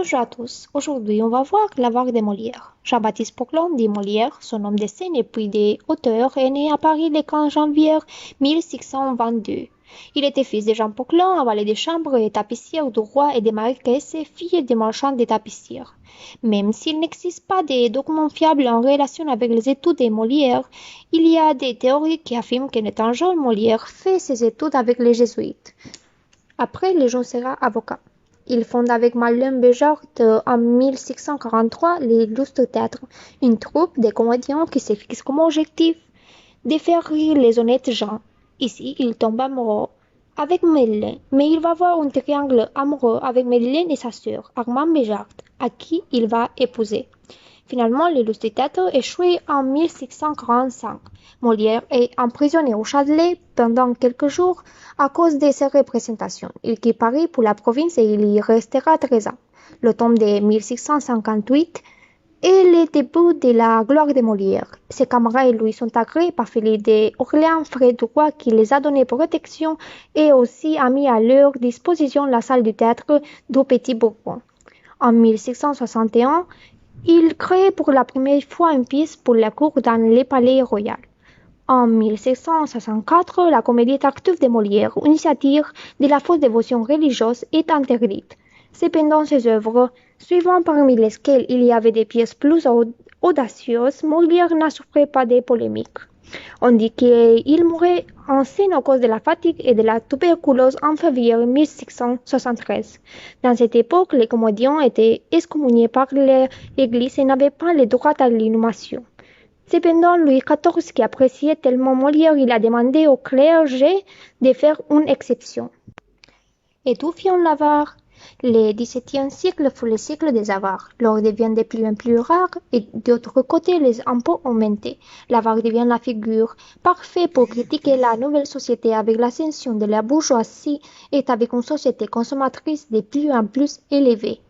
Bonjour à tous. Aujourd'hui, on va voir l'avare de Molière. Jean-Baptiste Poquelin dit Molière, son nom de scène et puis des auteurs, est né à Paris le 15 janvier 1622. Il était fils de Jean Poquelin, valet de chambre et tapissier du roi et de marquise, fille de marchand de tapissiers. Même s'il n'existe pas de documents fiables en relation avec les études de Molière, il y a des théories qui affirment que n'étant jeune, Molière fait ses études avec les jésuites. Après, le jeune sera avocat. Il fonde avec Marlène Béjart en 1643 l'Illustre Théâtre, une troupe de comédiens qui se fixe comme objectif de faire rire les honnêtes gens. Ici, il tombe amoureux avec Madeleine, mais il va avoir un triangle amoureux avec Madeleine et sa sœur, Armand Béjart, à qui il va épouser. Finalement, l'Illustre Théâtre échoue en 1645. Molière est emprisonné au Châtelet pendant quelques jours à cause de ses représentations. Il quitte Paris pour la province et il y restera 13 ans. Le tome de 1658 est le début de la gloire de Molière. Ses camarades lui sont agréés par Philippe d'Orléans, frère du roi, qui les a donné protection et aussi a mis à leur disposition la salle du théâtre du Petit Bourbon. En 1661, il crée pour la première fois une pièce pour la cour dans le palais royal. En 1664, la comédie tartuffe de Molière, une satire de la fausse dévotion religieuse, est interdite. Cependant, ses œuvres, suivant parmi lesquelles il y avait des pièces plus audacieuses, Molière n'a souffert pas de polémiques. On dit qu'il mourait en scène à cause de la fatigue et de la tuberculose en février 1673. Dans cette époque, les comédiens étaient excommuniés par l'Église et n'avaient pas le droit à l'inhumation. Cependant, Louis XIV, qui appréciait tellement Molière, il a demandé au clergé de faire une exception. Étouffiant l'avare. Le XVIIe siècle fut le siècle des avares. L'or devient de plus en plus rare et d'autre côté, les impôts augmentent. L'avare devient la figure parfaite pour critiquer la nouvelle société avec l'ascension de la bourgeoisie et avec une société consommatrice de plus en plus élevée.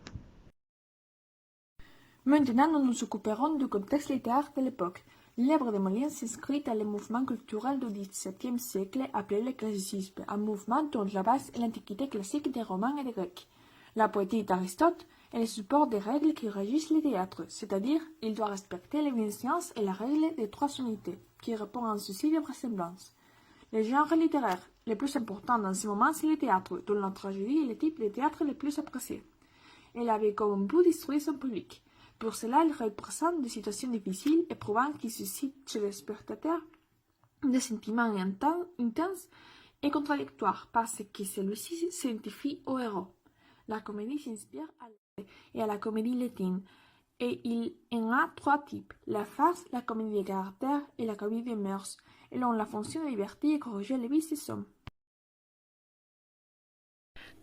Maintenant, nous nous occuperons du contexte littéraire de l'époque. L'œuvre de Molière s'inscrit dans le mouvement culturel du XVIIe siècle appelé le classicisme, un mouvement dont la base est l'antiquité classique des Romains et des Grecs. La poétique d'Aristote est le support des règles qui régissent le théâtre, c'est-à-dire il doit respecter l'omniscience et la règle des trois unités, qui répond à un souci de vraisemblance. Le genre littéraire le plus important dans ce moment, c'est le théâtre, dont la tragédie est le type de théâtre le plus apprécié. Elle avait comme but d'instruire son public. Pour cela, il représente des situations difficiles, éprouvantes qui suscitent chez le spectateur des sentiments intenses et contradictoires parce que celui-ci s'identifie au héros. La comédie s'inspire à la comédie latine et il en a trois types, la farce, la comédie de caractère et la comédie de mœurs, et ont la fonction de divertir et corriger les vices des hommes.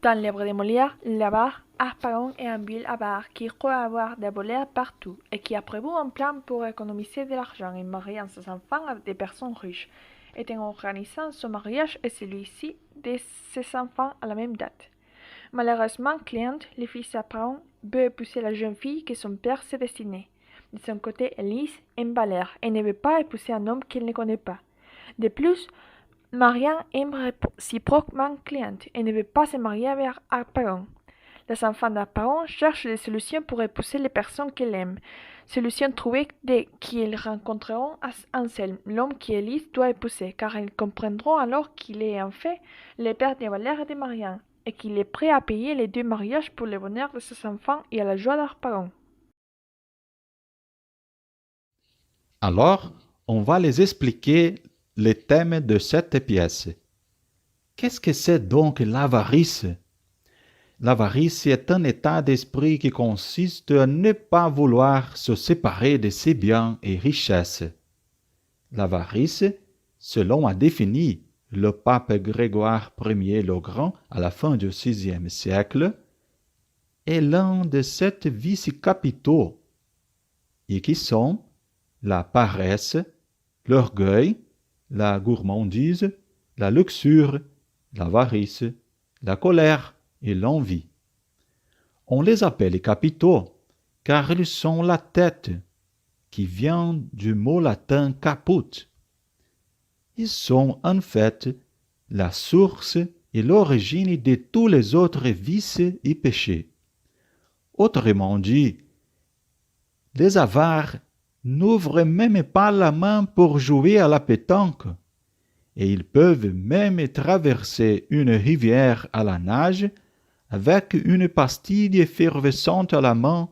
Dans l'œuvre de Molière, l'avare apparent est un vil avare qui croit avoir des voleurs partout et qui a prévu un plan pour économiser de l'argent en mariant ses enfants avec des personnes riches et en organisant son mariage et celui-ci de ses enfants à la même date. Malheureusement, Cléante, le fils apparent, veut épouser la jeune fille que son père s'est destinée. De son côté, Élise aime Valère et ne veut pas épouser un homme qu'elle ne connaît pas. De plus, Marianne aime réciproquement Cléante et ne veut pas se marier avec Apollon. Les enfants d'Apollon cherchent des solutions pour épouser les personnes qu'elle aime. Solutions trouvées dès qu'ils rencontreront Anselme, l'homme qu'Élise doit épouser, car ils comprendront alors qu'il est en fait le père de Valère et de Marianne, et qu'il est prêt à payer les deux mariages pour le bonheur de ses enfants et à la joie d'Apollon. Alors, on va les expliquer les thèmes de cette pièce. Qu'est-ce que c'est donc l'avarice? L'avarice est un état d'esprit qui consiste à ne pas vouloir se séparer de ses biens et richesses. L'avarice, selon a défini le pape Grégoire Ier le Grand à la fin du VIe siècle, est l'un de sept vices capitaux, et qui sont la paresse, l'orgueil, la gourmandise, la luxure, l'avarice, la colère et l'envie. On les appelle capitaux, car ils sont la tête, qui vient du mot latin caput. Ils sont en fait la source et l'origine de tous les autres vices et péchés. Autrement dit, les avares n'ouvrent même pas la main pour jouer à la pétanque, et ils peuvent même traverser une rivière à la nage avec une pastille effervescente à la main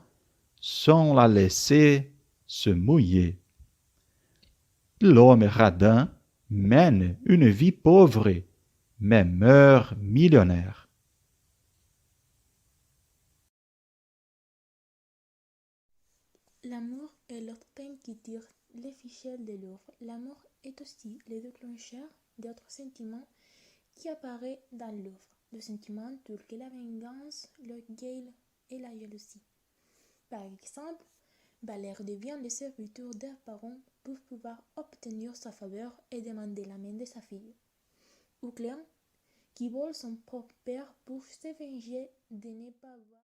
sans la laisser se mouiller. L'homme radin mène une vie pauvre, mais meurt millionnaire. L'amour est l'autre thème qui tire les ficelles de l'œuvre. L'amour est aussi le déclencheur d'autres sentiments qui apparaissent dans l'œuvre. Le sentiment tels que la vengeance, l'orgueil et la jalousie. Par exemple, Valère devient le serviteur d'un parent pour pouvoir obtenir sa faveur et demander la main de sa fille. Ou Cléon, qui vole son propre père pour se venger de ne pas avoir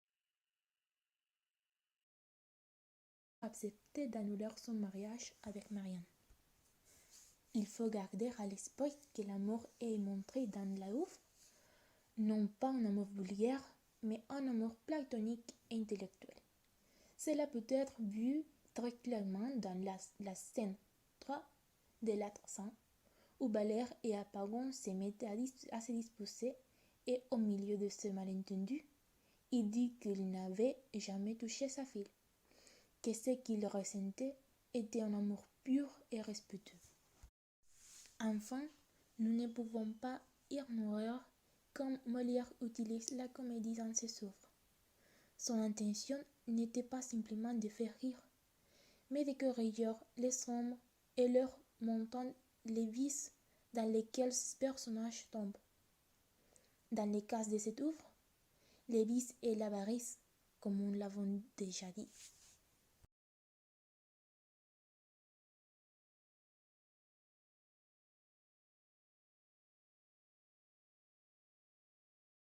accepté d'annuler son mariage avec Marianne. Il faut garder à l'esprit que l'amour est montré dans la œuvre, non pas un amour vulgaire, mais un amour platonique et intellectuel. Cela peut être vu très clairement dans la scène 3 de l'acte 100, où Valère et Apagon se mettent à se disposer et au milieu de ce malentendu, il dit qu'il n'avait jamais touché sa fille, que ce qu'il ressentait était un amour pur et respectueux. Enfin, nous ne pouvons pas ignorer comme Molière utilise la comédie dans ses œuvres. Son intention n'était pas simplement de faire rire, mais de corriger les hommes et leur montrant les vices dans lesquels ces personnages tombent. Dans le cas de cette œuvre, les vices et l'avarice, comme nous l'avons déjà dit.